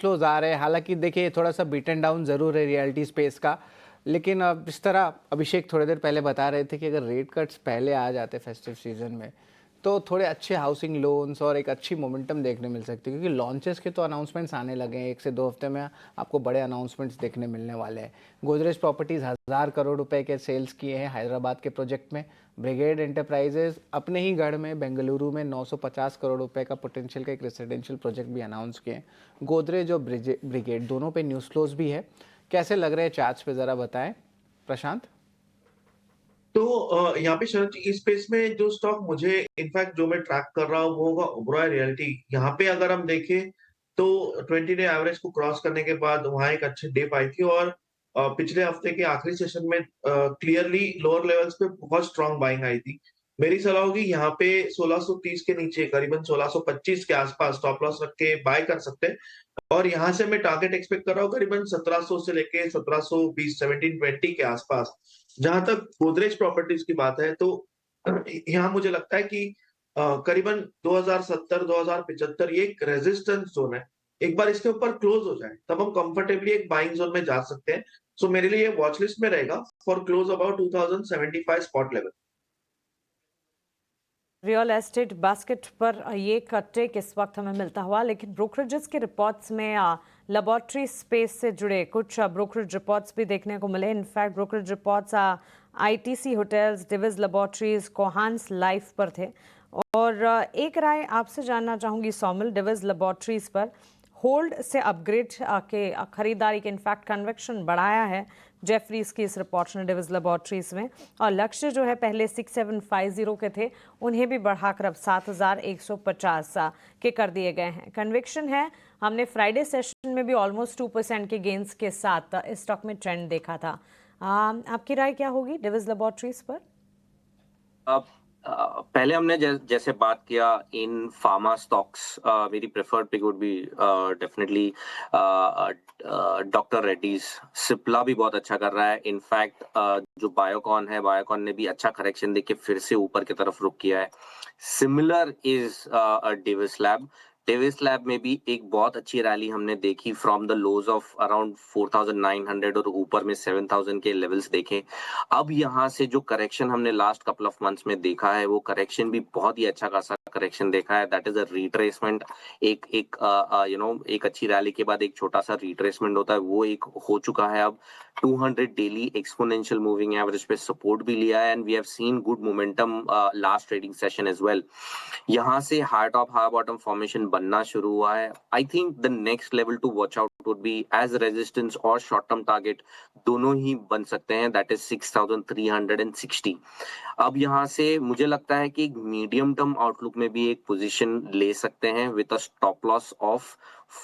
Flows आ रहे हैं। हालाँकि देखिए थोड़ा सा बीटन डाउन ज़रूर है रियलिटी स्पेस का। लेकिन जिस तरह अभिषेक थोड़ी देर पहले बता रहे थे कि अगर रेट कट्स पहले आ जाते फेस्टिव सीज़न में, तो थोड़े अच्छे हाउसिंग लोन्स और एक अच्छी मोमेंटम देखने मिल सकती है, क्योंकि लॉन्चेस के तो अनाउंसमेंट्स आने लगे हैं। 1 से 2 हफ्ते में आपको बड़े अनाउंसमेंट्स देखने मिलने वाले हैं। गोदरेज प्रॉपर्टीज़ 1000 करोड़ रुपए के सेल्स किए हैं हैदराबाद के प्रोजेक्ट में। ब्रिगेड एंटरप्राइजेज अपने ही गढ़ में बेंगलुरु में 950 करोड़ रुपए का पोटेंशियल का एक रेसिडेंशियल प्रोजेक्ट भी अनाउंस किए हैं। गोदरेज और ब्रिगेड दोनों पे न्यूज़ फ्लोज भी है। कैसे लग रहे हैं चार्ट्स पे, ज़रा बताएं प्रशांत। तो यहाँ पे शरद जी, इस स्पेस में जो स्टॉक मुझे इनफैक्ट जो मैं ट्रैक कर रहा हूँ वो होगा ओबेरॉय रियल्टी। यहाँ पे अगर हम देखें तो 20 डे एवरेज को क्रॉस करने के बाद वहाँ एक अच्छी डिप आई थी और पिछले हफ्ते के आखिरी सेशन में क्लियरली लोअर लेवल्स पे बहुत स्ट्रांग बाइंग आई थी। मेरी सलाह होगी यहाँ पे 1630 के नीचे करीबन 1625 के आसपास स्टॉप लॉस रख के बाय कर सकते हैं और यहाँ से मैं टारगेट एक्सपेक्ट कर रहा हूँ करीबन 1700 से लेके 1720 1720 के आसपास। जहां तक गोदरेज प्रॉपर्टीज की बात है तो यहाँ मुझे लगता है कि करीबन 2070 2075 ये एक रेजिस्टेंस जोन है। एक बार इसके ऊपर क्लोज हो जाए तब हम कंफर्टेबली एक बाइंग जोन में जा सकते हैं। सो मेरे लिए ये वॉच लिस्ट में रहेगा for close about 2075 spot level. Real estate basket पर ये एक टेक इस वक्त हमें मिलता हुआ, लेकिन ब्रोकरेजेस की रिपोर्ट्स में लेबोरेटरी स्पेस से जुड़े कुछ ब्रोकरेज रिपोर्ट्स भी देखने को मिले। In fact brokerage reports ITC hotels, Divi's laboratories, Cohance life पर थे। और एक राय आपसे जानना चाहूँगी सौमिल, डिविज लेबोरेटरीज पर होल्ड से अपग्रेड के खरीदारी के इनफैक्ट कन्वेक्शन बढ़ाया है जेफरीज की इस रिपोर्ट ने डिविज लेबोरेटरीज में, और लक्ष्य जो है पहले 6750 के थे उन्हें भी बढ़ाकर अब 7150 के कर दिए गए हैं। कन्विक्शन है, हमने फ्राइडे सेशन में भी ऑलमोस्ट 2% के गेंस के साथ इस स्टॉक में ट्रेंड देखा था। आपकी राय क्या होगी डिविज लेबोरेटरीज पर? अब पहले हमने जैसे बात किया इन फार्मा स्टॉक्स, मेरी preferred pick would be definitely doctor Reddy's. Cipla भी बहुत अच्छा कर रहा है। इनफैक्ट जो बायोकॉन है, बायोकॉन ने भी अच्छा करेक्शन देके फिर से ऊपर की तरफ रुक किया है। Similar is Davis lab. Davis lab में भी एक बहुत अच्छी रैली हमने देखी from the lows of around 4900 और ऊपर में 7000 के लेवल्स देखे। अब यहाँ से जो करेक्शन हमने लास्ट कपल ऑफ मंथ्स में देखा है वो करेक्शन भी बहुत ही अच्छा खासा करेक्शन देखा है। That is a retracement. एक एक एक अच्छी रैली के बाद एक छोटा सा रिट्रेसमेंट होता है, वो एक हो चुका है। अब 200 डेली एक्सपोनेंशियल मूविंग एवरेज पे सपोर्ट भी लिया है and we have seen good momentum last trading session as well. यहाँ से high top high bottom formation बनना शुरू हुआ है। I think the next level to watch out would be as resistance और शॉर्ट टर्म टारगेट दोनों ही बन सकते हैं, दैट इज 6360। अब यहाँ से मुझे लगता है कि मीडियम टर्म आउटलुक में भी एक पोजीशन ले सकते हैं with a stop loss of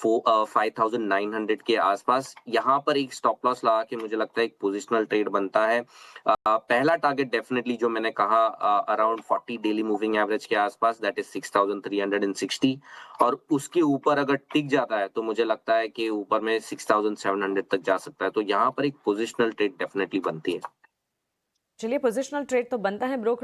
5900 के आसपास। यहाँ पर एक स्टॉप लॉस लगा के मुझे लगता है एक पोजिशनल ट्रेड बनता है। पहला टारगेट डेफिनेटली जो मैंने कहा अराउंड 40 डेली मूविंग एवरेज के आसपास, दैट इज 6360, और उसके ऊपर अगर टिक जाता है तो मुझे लगता है कि ऊपर में 6700 तक जा सकता है। तो यहाँ पर एक पोजिशनल ट्रेड डेफिनेटली बनती है। चलिए, पोजिशनल ट्रेड तो बनता है ब्रोकर